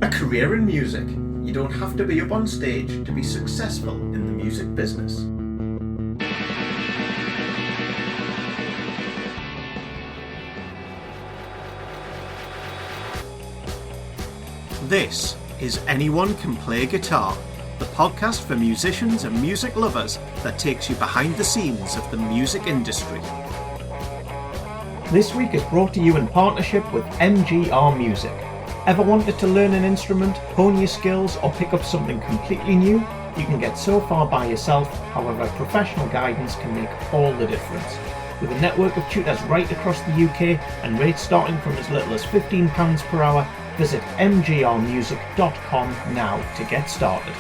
A career in music. You don't have to be up on stage to be successful in the music business. This is Anyone Can Play Guitar, the podcast for musicians and music lovers that takes you behind the scenes of the music industry. This week is brought to you in partnership with MGR Music. Ever wanted to learn an instrument, hone your skills, or pick up something completely new? You can get so far by yourself, however, professional guidance can make all the difference. With a network of tutors right across the UK and rates starting from as little as £15 per hour, visit mgrmusic.com now to get started.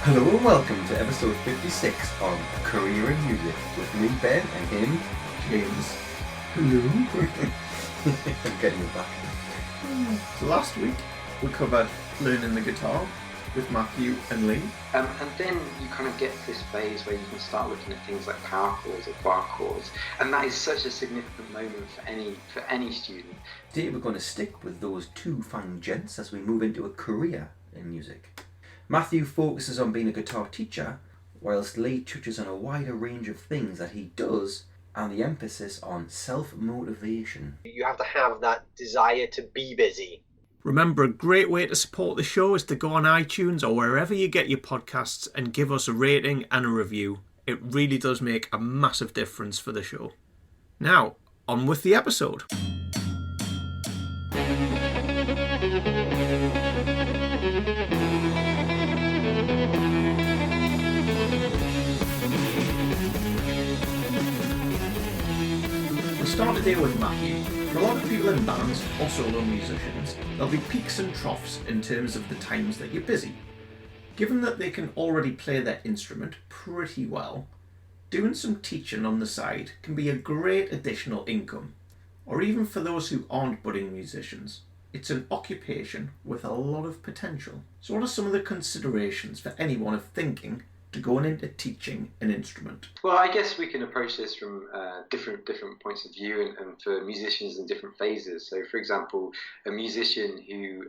Hello and welcome to episode 56 on Career in Music with me, Ben, and him, James. Hello. I'm getting you back. So last week we covered learning the guitar with Matthew and Leigh. And then you kind of get to this phase where you can start looking at things like power chords or bar chords, and that is such a significant moment for any student. Today we're going to stick with those two fine gents as we move into a career in music. Matthew focuses on being a guitar teacher, whilst Leigh touches on a wider range of things that he does, and the emphasis on self-motivation. You have to have that desire to be busy. Remember, a great way to support the show is to go on iTunes or wherever you get your podcasts and give us a rating and a review. It really does make a massive difference for the show. Now, on with the episode. We'll start today with Matthew. For a lot of people in bands or solo musicians, there'll be peaks and troughs in terms of the times that you're busy. Given that they can already play their instrument pretty well, doing some teaching on the side can be a great additional income. Or even for those who aren't budding musicians, it's an occupation with a lot of potential. So what are some of the considerations for anyone of thinking to going into teaching an instrument? Well, I guess we can approach this from different points of view and for musicians in different phases. So, for example, a musician who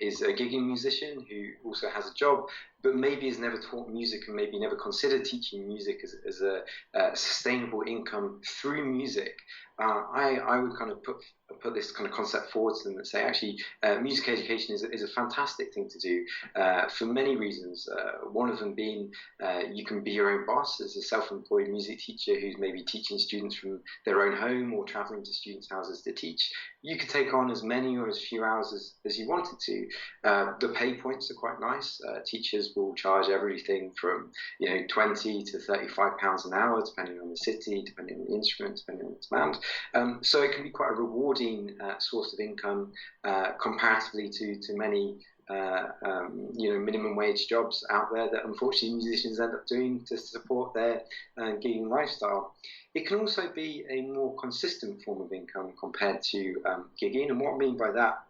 is a gigging musician who also has a job, but maybe has never taught music and maybe never considered teaching music as a sustainable income through music. I would kind of put this kind of concept forward to them and say, actually, music education is a fantastic thing to do for many reasons. One of them being you can be your own boss as a self-employed music teacher who's maybe teaching students from their own home or traveling to students' houses to teach. You could take on as many or as few hours as you wanted to. The pay points are quite nice. Teachers will charge everything from £20 to £35 an hour, depending on the city, depending on the instrument, depending on the band. So it can be quite a rewarding source of income comparatively to many minimum wage jobs out there that unfortunately musicians end up doing to support their gigging lifestyle. It can also be a more consistent form of income compared to gigging, and what I mean by that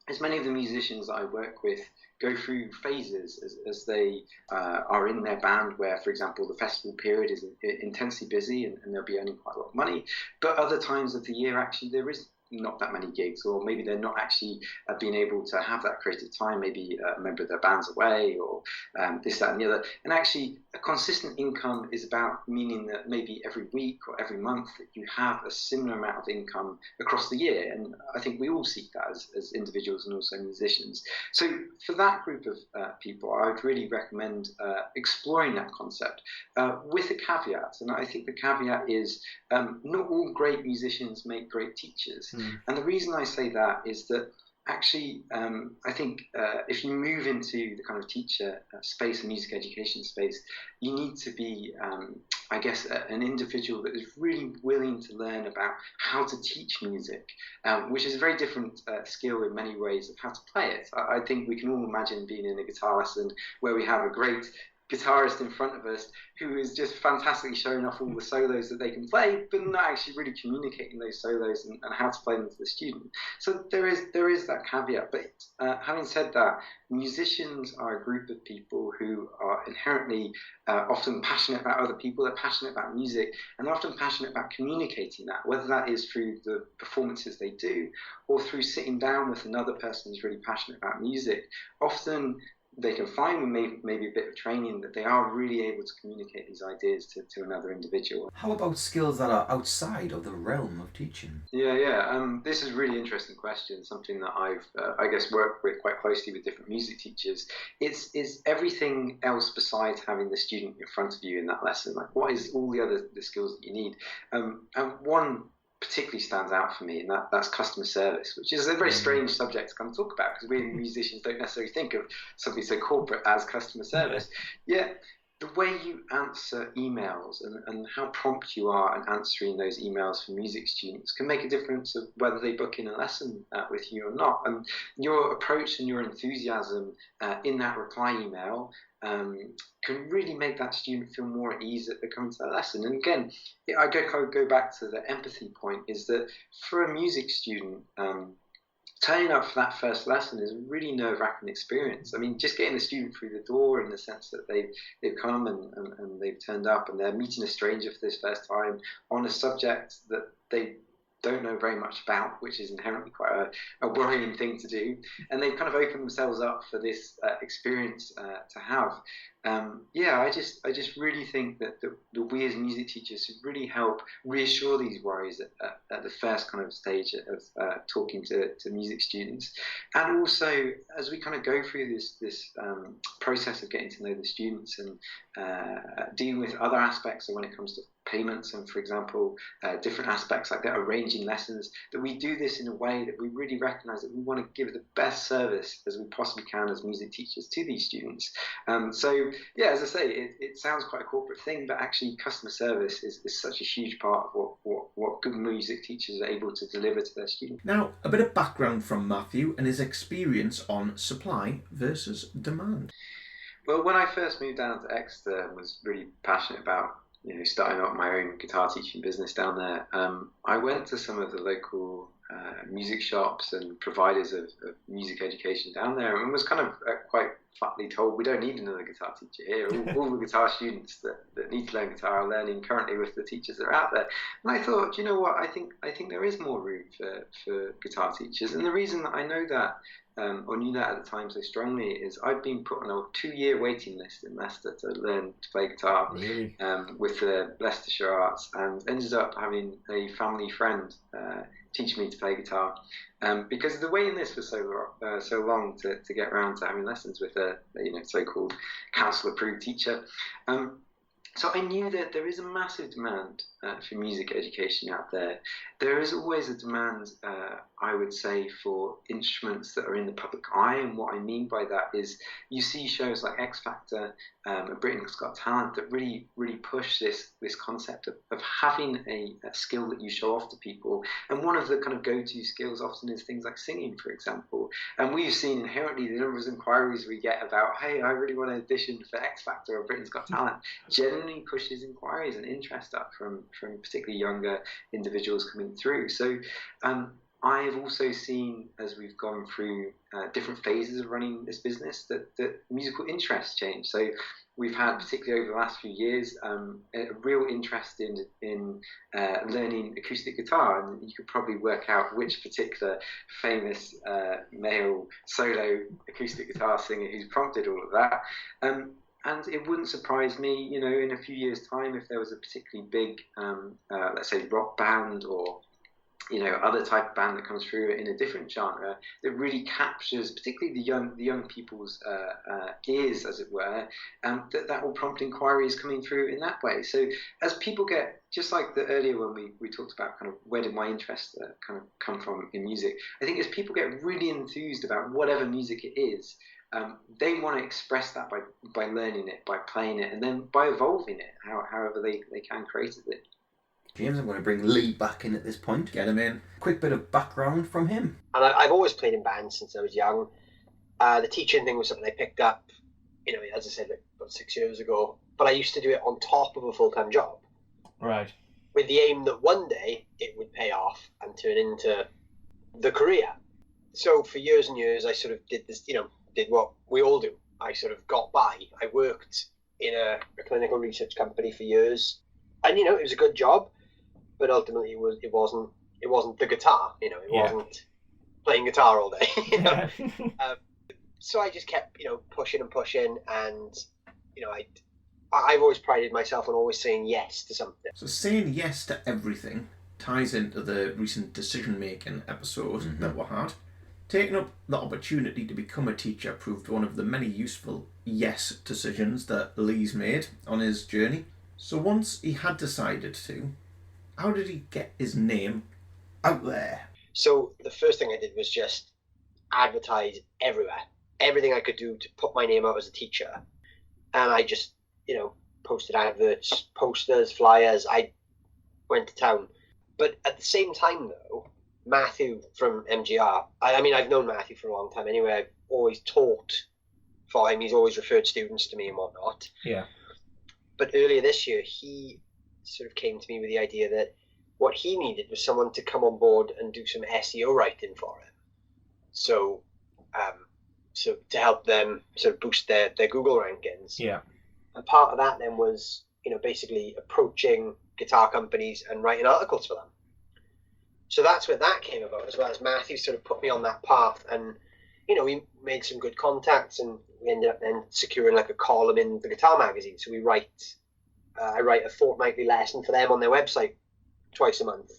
is many of the musicians that I work with go through phases as they are in their band where, for example, the festival period is intensely busy and they'll be earning quite a lot of money, but other times of the year actually there is not that many gigs, or maybe they're not actually being able to have that creative time. Maybe a member of their band's away, or this, that, and the other. And actually, a consistent income is about meaning that maybe every week or every month that you have a similar amount of income across the year. And I think we all seek that as individuals and also musicians. So for that group of people, I would really recommend exploring that concept with a caveat. And I think the caveat is not all great musicians make great teachers. And the reason I say that is that actually, I think if you move into the kind of teacher space and music education space, you need to be, an individual that is really willing to learn about how to teach music, which is a very different skill in many ways of how to play it. I think we can all imagine being in a guitar lesson where we have a great guitarist in front of us who is just fantastically showing off all the solos that they can play, but not actually really communicating those solos and how to play them to the student. So there is that caveat. But having said that, musicians are a group of people who are inherently often passionate about other people. They're passionate about music, and they're often passionate about communicating that, whether that is through the performances they do or through sitting down with another person who's really passionate about music. Often they can find with maybe a bit of training that they are really able to communicate these ideas to another individual. How about skills that are outside of the realm of teaching? This is a really interesting question, something that I've, I guess, worked with quite closely with different music teachers. It's everything else besides having the student in front of you in that lesson. Like, what is all the skills that you need? And one particularly stands out for me, and that's customer service, which is a very strange subject to come talk about, because we musicians don't necessarily think of something so corporate as customer service. Yet the way you answer emails and how prompt you are in answering those emails from music students can make a difference of whether they book in a lesson with you or not. And your approach and your enthusiasm in that reply email can really make that student feel more at ease at coming to that lesson. And again, I go back to the empathy point, is that for a music student, turning up for that first lesson is a really nerve-wracking experience. I mean, just getting the student through the door in the sense that they've come and they've turned up and they're meeting a stranger for this first time on a subject that they don't know very much about, which is inherently quite a worrying thing to do, and they've kind of opened themselves up for this experience to have. I just really think that we as music teachers should really help reassure these worries at the first kind of stage of talking to music students, and also as we kind of go through this process of getting to know the students and dealing with other aspects of when it comes to payments and, for example, different aspects like that, arranging lessons, that we do this in a way that we really recognise that we want to give the best service as we possibly can as music teachers to these students. As I say, it sounds quite a corporate thing, but actually customer service is such a huge part of what good music teachers are able to deliver to their students. Now, a bit of background from Matthew and his experience on supply versus demand. Well, when I first moved down to Exeter and was really passionate about starting up my own guitar teaching business down there, I went to some of the local music shops and providers of music education down there, and was kind of quite flatly told, we don't need another guitar teacher here. All the guitar students that need to learn guitar are learning currently with the teachers that are out there. And I thought, you know what, I think there is more room for guitar teachers. And the reason that I know that, or knew that at the time so strongly, is I've been put on a 2-year waiting list in Leicester to learn to play guitar. Really? With the Leicestershire Arts, and ended up having a family friend teach me to play guitar, because the waiting list was so long to get around to having lessons with a so-called council approved teacher. So I knew that there is a massive demand for music education out there. There is always a demand, I would say, for instruments that are in the public eye. And what I mean by that is you see shows like X Factor and Britain's Got Talent that really, really push this concept of having a skill that you show off to people. And one of the kind of go-to skills often is things like singing, for example. And we've seen inherently the numbers of inquiries we get about, hey, I really want to audition for X Factor or Britain's Got Talent, generally pushes inquiries and interest up from particularly younger individuals coming through. So I have also seen, as we've gone through different phases of running this business, that musical interests change. So we've had, particularly over the last few years, a real interest in learning acoustic guitar, and you could probably work out which particular famous male solo acoustic guitar singer who's prompted all of that. And it wouldn't surprise me, in a few years' time, if there was a particularly big, let's say, rock band or other type of band that comes through in a different genre that really captures, particularly the young people's ears, as it were, that will prompt inquiries coming through in that way. So as people get, just like earlier when we talked about kind of where did my interest kind of come from in music, I think as people get really enthused about whatever music it is, they want to express that by learning it, by playing it, and then by evolving it, however they can creatively. James, I'm going to bring Leigh back in at this point. Get him in. Quick bit of background from him. And I've always played in bands since I was young. The teaching thing was something I picked up, as I said, about 6 years ago, but I used to do it on top of a full-time job. Right. With the aim that one day it would pay off and turn into the career. So for years and years, I sort of did this, did what we all do. I sort of got by. I worked in a clinical research company for years, and it was a good job, but ultimately it wasn't the guitar. It wasn't playing guitar all day. So I just kept pushing and pushing, and I've always prided myself on always saying yes to something. So saying yes to everything ties into the recent decision-making episode that we had. Taking up the opportunity to become a teacher proved one of the many useful yes decisions that Leigh's made on his journey. So once he had decided to, how did he get his name out there? So the first thing I did was just advertise everywhere. Everything I could do to put my name out as a teacher. And I just, posted adverts, posters, flyers. I went to town. But at the same time, though, Matthew from MGR, I've known Matthew for a long time anyway. I've always taught for him. He's always referred students to me and whatnot. Yeah. But earlier this year, he sort of came to me with the idea that what he needed was someone to come on board and do some SEO writing for him. So to help them sort of boost their Google rankings. Yeah. And part of that then was, basically approaching guitar companies and writing articles for them. So that's where that came about, as well as Matthew sort of put me on that path. And, we made some good contacts, and we ended up then securing like a column in the guitar magazine. So I write a fortnightly lesson for them on their website twice a month.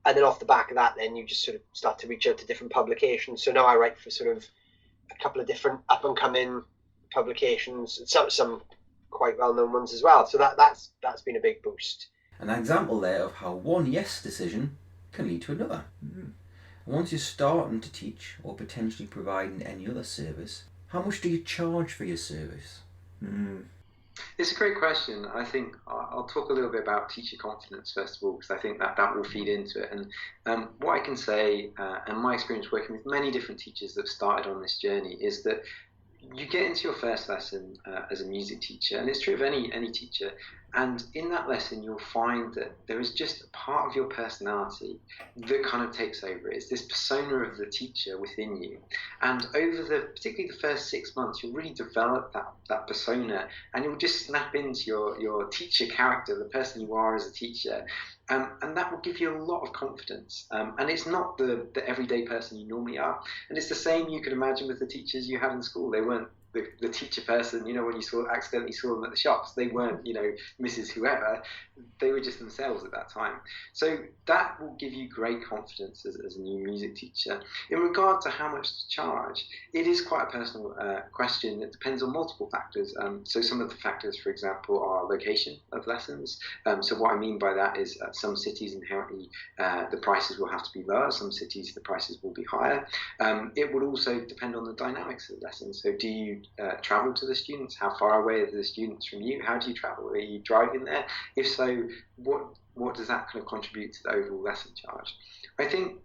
And then off the back of that, then you just sort of start to reach out to different publications. So now I write for sort of a couple of different up and coming publications, some quite well known ones as well. So that's been a big boost. An example there of how one yes decision can lead to another. Once you're starting to teach or potentially providing any other service, how much do you charge for your service? It's a great question. I think I'll talk a little bit about teacher confidence first of all, because I think that will feed into it. And what I can say, and my experience working with many different teachers that have started on this journey, is that you get into your first lesson as a music teacher, and it's true of any teacher, and in that lesson you'll find that there is just a part of your personality that kind of takes over. It's this persona of the teacher within you, and over particularly the first 6 months you'll really develop that persona, and you'll just snap into your teacher character, the person you are as a teacher. And that will give you a lot of confidence. And it's not the everyday person you normally are. And it's the same you could imagine with the teachers you had in school. They weren't the teacher person, when you accidentally saw them at the shops. They weren't, Mrs. Whoever. They were just themselves at that time. So that will give you great confidence as a new music teacher. In regard to how much to charge, it is quite a personal question. It depends on multiple factors. So some of the factors, for example, are location of lessons. So what I mean by that is some cities inherently the prices will have to be lower. Some cities the prices will be higher. It would also depend on the dynamics of the lessons. So do you travel to the students? How far away are the students from you? How do you travel? Are you driving there? If so, what does that kind of contribute to the overall lesson charge? I think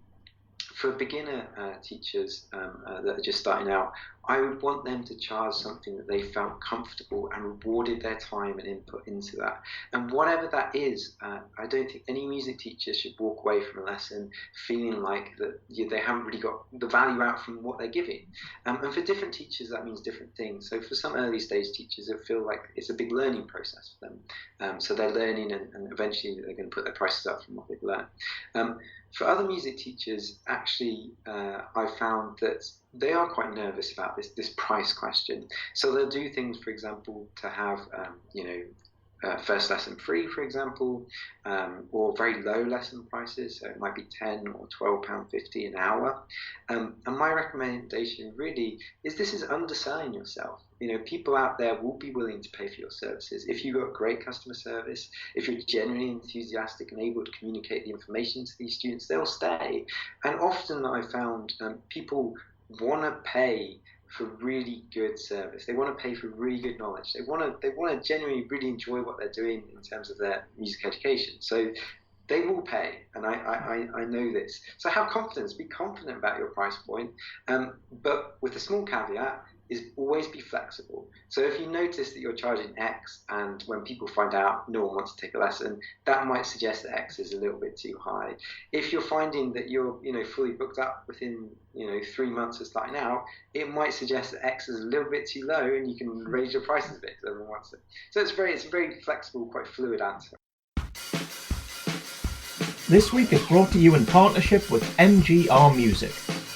for beginner teachers that are just starting out, I would want them to charge something that they felt comfortable and rewarded their time and input into that. And whatever that is, I don't think any music teacher should walk away from a lesson feeling like that they haven't really got the value out from what they're giving. And for different teachers, that means different things. So for some early stage teachers, it feel like it's a big learning process for them. So they're learning, and eventually they're going to put their prices up from what they've learned. For other music teachers, actually, I found that they are quite nervous about this price question. So they'll do things, for example, to have, first lesson free, for example, or very low lesson prices. So it might be £10 or £12.50 an hour. And my recommendation really is this is underselling yourself. People out there will be willing to pay for your services. If you've got great customer service, if you're genuinely enthusiastic and able to communicate the information to these students, they'll stay. And often I found people want to pay for really good service. They want to pay for really good knowledge. They want to genuinely really enjoy what they're doing in terms of their music education. So they will pay, and I know this. So have confidence, be confident about your price point, but with a small caveat is always be flexible. So if you notice that you're charging X, and when people find out no one wants to take a lesson, that might suggest that X is a little bit too high. If you're finding that you're fully booked up within 3 months of starting out, it might suggest that X is a little bit too low, and you can raise your prices a bit because everyone wants it. So it's a very flexible, quite fluid answer. This week is brought to you in partnership with MGR Music.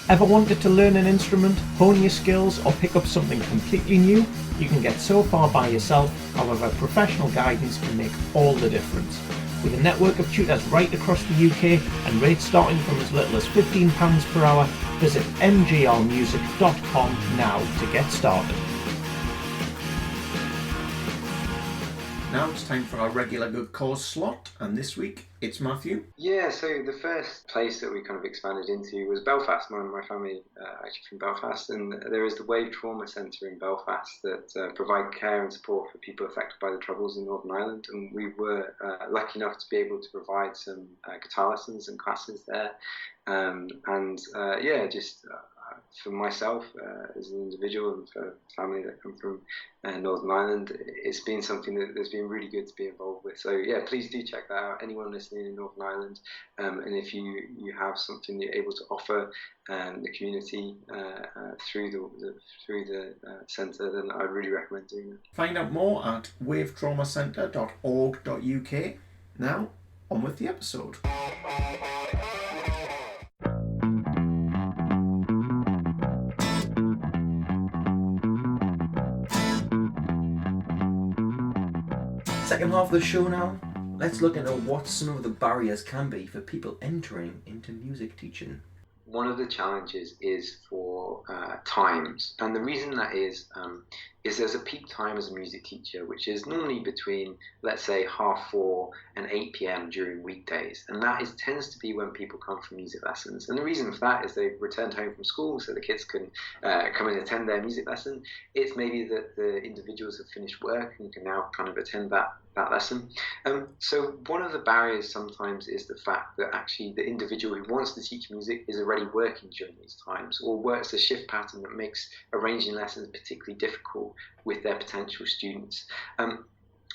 Ever wanted to learn an instrument, hone your skills, or pick up something completely new? You can get so far by yourself, however professional guidance can make all the difference. With a network of tutors right across the UK and rates starting from as little as £15 per hour, visit mgrmusic.com now to get started. Now it's time for our regular good cause slot, and this week it's Matthew. Yeah, so the first place that we kind of expanded into was Belfast. My family actually from Belfast, and there is the Wave Trauma Centre in Belfast that provide care and support for people affected by the Troubles in Northern Ireland, and we were lucky enough to be able to provide some guitar lessons and classes there, for myself as an individual and for family that come from Northern Ireland, it's been something that's been really good to be involved with. So yeah, please do check that out. Anyone listening in Northern Ireland, and if you have something you're able to offer the community through the centre, then I'd really recommend doing it. Find out more at wavetraumacentre.org.uk. Now, on with the episode. Second half of the show now, let's look into what some of the barriers can be for people entering into music teaching. One of the challenges is for times, and the reason that is there's a peak time as a music teacher, which is normally between, let's say, 4:30 and 8 p.m. during weekdays, and that tends to be when people come for music lessons. And the reason for that is they've returned home from school, so the kids can come and attend their music lesson. It's maybe that the individuals have finished work and can now kind of attend that lesson. So one of the barriers sometimes is the fact that actually the individual who wants to teach music is already working during these times, or works a shift pattern that makes arranging lessons particularly difficult with their potential students.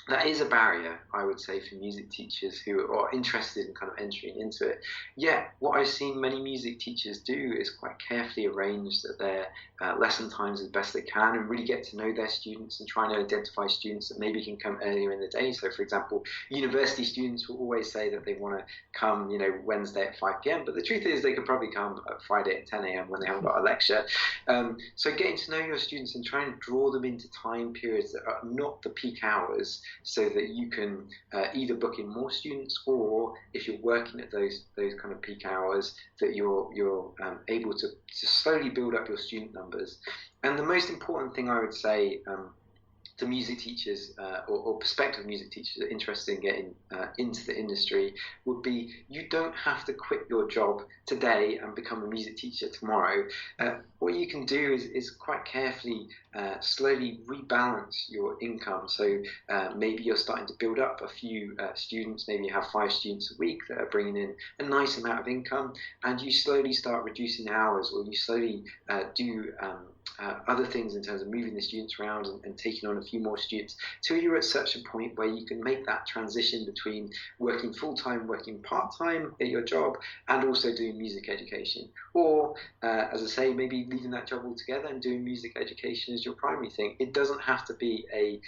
That is a barrier, I would say, for music teachers who are interested in kind of entering into it. Yet, what I've seen many music teachers do is quite carefully arrange that their lesson times as best they can, and really get to know their students and try and identify students that maybe can come earlier in the day. So, for example, university students will always say that they want to come, Wednesday at 5 p.m. But the truth is, they could probably come at Friday at 10 a.m. when they haven't got a lecture. So, getting to know your students and trying to draw them into time periods that are not the peak hours, so that you can either book in more students, or if you're working at those kind of peak hours, that you're able to slowly build up your student numbers. And the most important thing I would say to music teachers or prospective music teachers that are interested in getting into the industry would be, you don't have to quit your job today and become a music teacher tomorrow. What you can do is quite carefully slowly rebalance your income. So maybe you're starting to build up a few students, maybe you have 5 students a week that are bringing in a nice amount of income, and you slowly start reducing hours, or you slowly do other things in terms of moving the students around and taking on a few more students, till you're at such a point where you can make that transition between working full-time, working part-time at your job, and also doing music education. Or, as I say, maybe leaving that job altogether and doing music education as your primary thing. It doesn't have to be a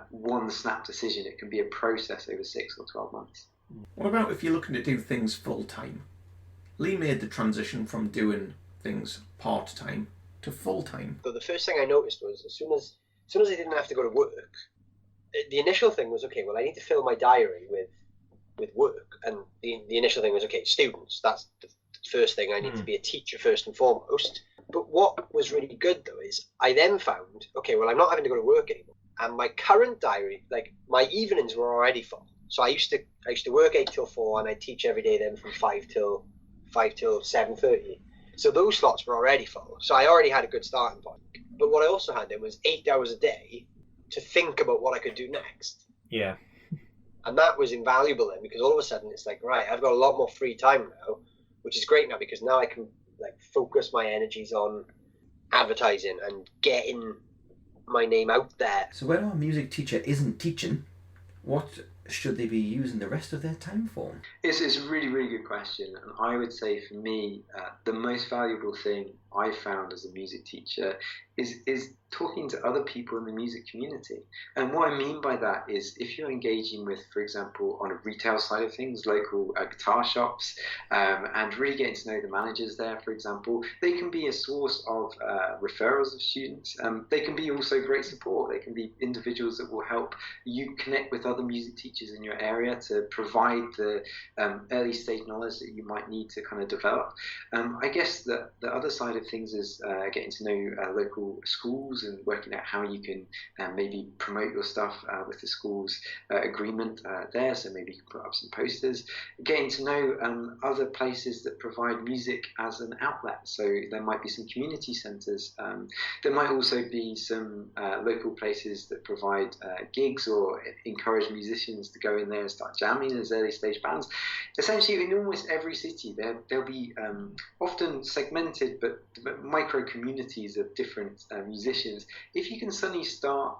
one snap decision. It can be a process over 6 or 12 months. What about if you're looking to do things full-time? Leigh made the transition from doing things part-time to full-time. So the first thing I noticed was, as soon as I didn't have to go to work, the initial thing was, okay, well, I need to fill my diary with work. And the initial thing was, okay, students, that's the first thing. I need to be a teacher first and foremost. But what was really good, though, is I then found, okay, well, I'm not having to go to work anymore. And my current diary, like, my evenings were already full. So I used to work 8 till 4, and I teach every day then from 5 till 7:30. So those slots were already full. So I already had a good starting point. But what I also had then was 8 hours a day to think about what I could do next. Yeah. And that was invaluable then, because all of a sudden it's like, right, I've got a lot more free time now, which is great now, because now I can like focus my energies on advertising and getting my name out there. So when our music teacher isn't teaching, what should they be using the rest of their time for? It's a really, really good question. And I would say for me, the most valuable thing I found as a music teacher is talking to other people in the music community. And what I mean by that is if you're engaging with, for example, on a retail side of things, local guitar shops, and really getting to know the managers there, for example, they can be a source of referrals of students. They can be also great support. They can be individuals that will help you connect with other music teachers in your area to provide the early stage knowledge that you might need to kind of develop. I guess the other side of things is getting to know local schools and working out how you can maybe promote your stuff with the school's agreement there. So maybe you can put up some posters. Getting to know other places that provide music as an outlet. So there might be some community centres. There might also be some local places that provide gigs or encourage musicians to go in there and start jamming as early stage bands. Essentially, in almost every city, there'll be often segmented but micro communities of different musicians. If you can suddenly start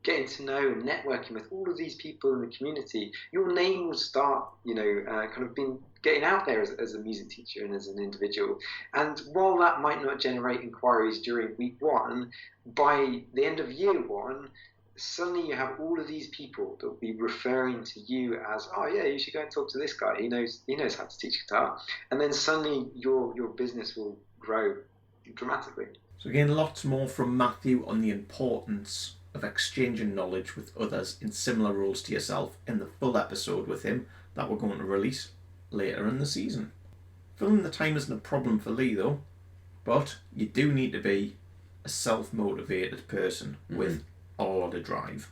getting to know and networking with all of these people in the community, your name will start, kind of getting out there as a music teacher and as an individual. And while that might not generate inquiries during week one, by the end of year one, suddenly you have all of these people that will be referring to you as, oh yeah, you should go and talk to this guy. He knows how to teach guitar. And then suddenly your business will grow dramatically. So again, lots more from Matthew on the importance of exchanging knowledge with others in similar roles to yourself in the full episode with him that we're going to release later in the season. Filling the time isn't a problem for Leigh though, but you do need to be a self-motivated person with a lot of drive.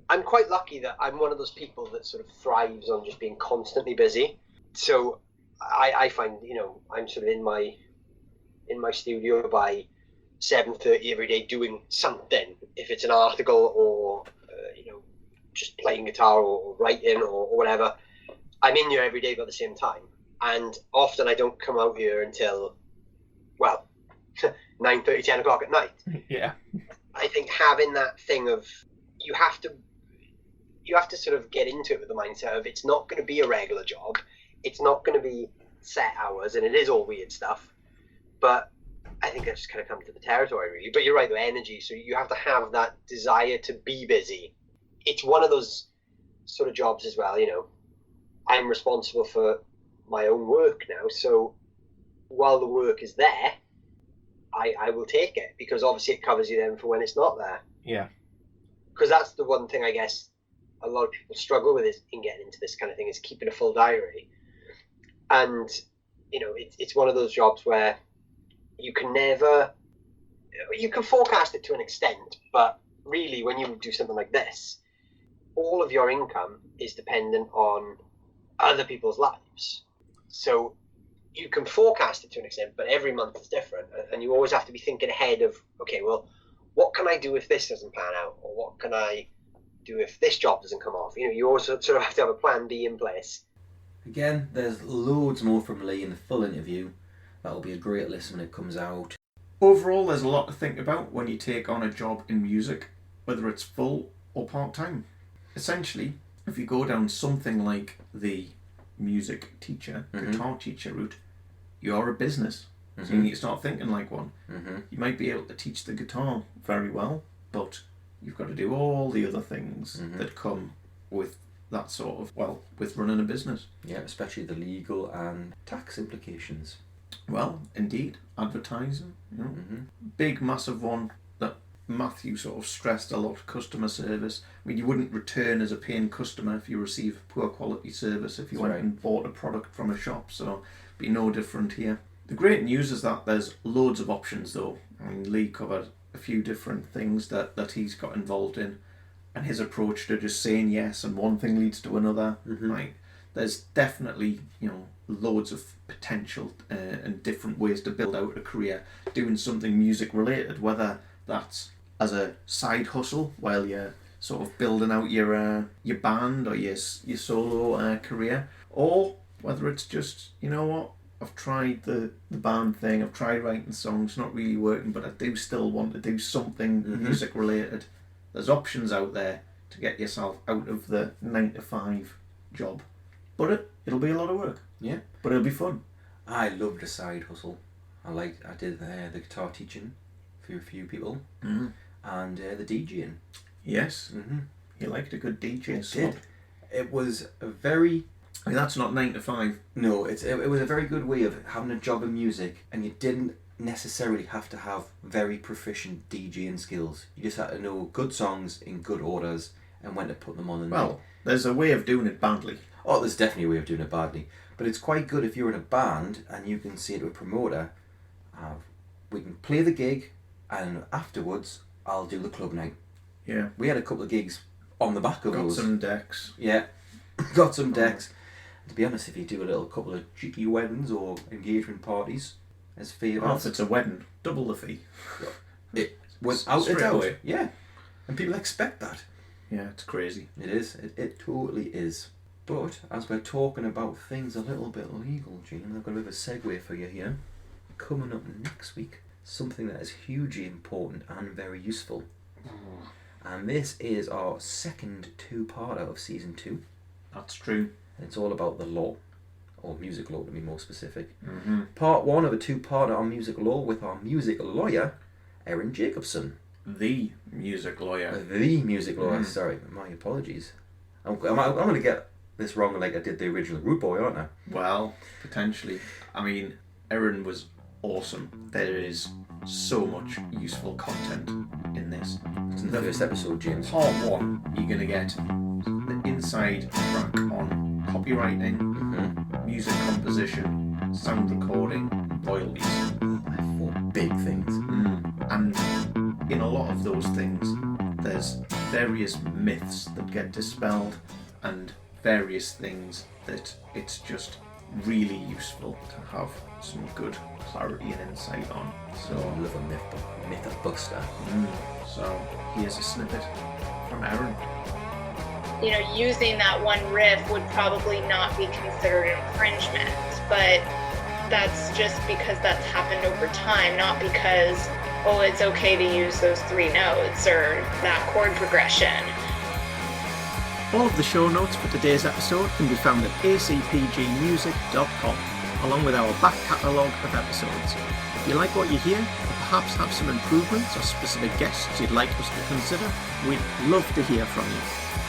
I'm quite lucky that I'm one of those people that sort of thrives on just being constantly busy. So I find, I'm sort of in my studio by 7:30 every day doing something. If it's an article or just playing guitar or writing or whatever, I'm in here every day by the same time. And often I don't come out here until 9:30, 10 o'clock at night. Yeah. I think having that thing of you have to sort of get into it with the mindset of it's not going to be a regular job, it's not going to be set hours, and it is all weird stuff. But I think that just kind of comes to the territory, really. But you're right, the energy. So you have to have that desire to be busy. It's one of those sort of jobs as well, I'm responsible for my own work now. So while the work is there, I will take it, because obviously it covers you then for when it's not there. Yeah. Because that's the one thing I guess a lot of people struggle with is in getting into this kind of thing, is keeping a full diary. And, it's one of those jobs where you can forecast it to an extent, but really when you do something like this, all of your income is dependent on other people's lives. So you can forecast it to an extent, but every month is different, and you always have to be thinking ahead of, okay, well, what can I do if this doesn't pan out, or what can I do if this job doesn't come off? You also sort of have to have a plan B in place. Again, there's loads more from Leigh in the full interview. That'll be a great listen when it comes out. Overall, there's a lot to think about when you take on a job in music, whether it's full or part-time. Essentially, if you go down something like the music teacher, guitar teacher route, you're a business. So you need to start thinking like one. You might be able to teach the guitar very well, but you've got to do all the other things that come with that sort of, with running a business. Yeah, especially the legal and tax implications. Well, indeed. Advertising, big, massive one that Matthew sort of stressed a lot, customer service. I mean, you wouldn't return as a paying customer if you receive poor quality service if you went and bought a product from a shop, so it'd be no different here. The great news is that there's loads of options though. I mean, Leigh covered a few different things that he's got involved in, and his approach to just saying yes and one thing leads to another. Like, there's definitely, loads of potential and different ways to build out a career doing something music related, whether that's as a side hustle while you're sort of building out your band or your solo career, or whether it's just, you know what, I've tried the band thing, I've tried writing songs, not really working, but I do still want to do something music related. There's options out there to get yourself out of the 9-to-5 job. But it'll be a lot of work. Yeah. But it'll be fun. I loved a side hustle. I did the guitar teaching for a few people, and the DJing. Yes. You liked a good DJ slot. Did. It was a very... I mean, that's not 9-to-5. No, it was a very good way of having a job in music, and you didn't necessarily have to have very proficient DJing skills. You just had to know good songs in good orders and when to put them on the night. Well, there's a way of doing it badly. Oh, there's definitely a way of doing it badly. But it's quite good if you're in a band and you can say to a promoter, we can play the gig and afterwards I'll do the club night. Yeah. We had a couple of gigs on the back of those. Got some decks. Yeah, got some decks. To be honest, if you do a couple of cheeky weddings or engagement parties as favours... Oh, if it's a wedding, double the fee. Without a doubt. away. Yeah. And people expect that. Yeah, it's crazy. It is. It totally is. But as we're talking about things a little bit legal, Gene, I've got a bit of a segue for you here. Coming up next week, something that is hugely important and very useful. And this is our second two-parter of season 2. That's true. It's all about the law, or music law to be more specific. Part 1 of a two-parter on music law with our music lawyer, Erin Jacobson. The music lawyer. The music lawyer, sorry, my apologies. I'm going to get this wrong like I did the original Rude Boy, aren't I? Well, potentially. I mean, Erin was awesome. There is so much useful content in this. It's in the first episode, James. Part 1, you're going to get the inside track on copywriting, music composition, sound recording, royalties. My 4 big things. And in a lot of those things, there's various myths that get dispelled and various things that it's just really useful to have some good clarity and insight on. So I love a myth buster. So here's a snippet from Erin. You know, using that one riff would probably not be considered infringement, but that's just because that's happened over time, not because, oh, it's okay to use those 3 notes or that chord progression. All of the show notes for today's episode can be found at acpgmusic.com, along with our back catalogue of episodes. If you like what you hear, or perhaps have some improvements or specific guests you'd like us to consider, we'd love to hear from you.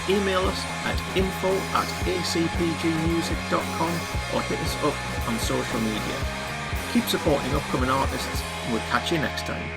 Email us at info@acpgmusic.com or hit us up on social media. Keep supporting upcoming artists, and we'll catch you next time.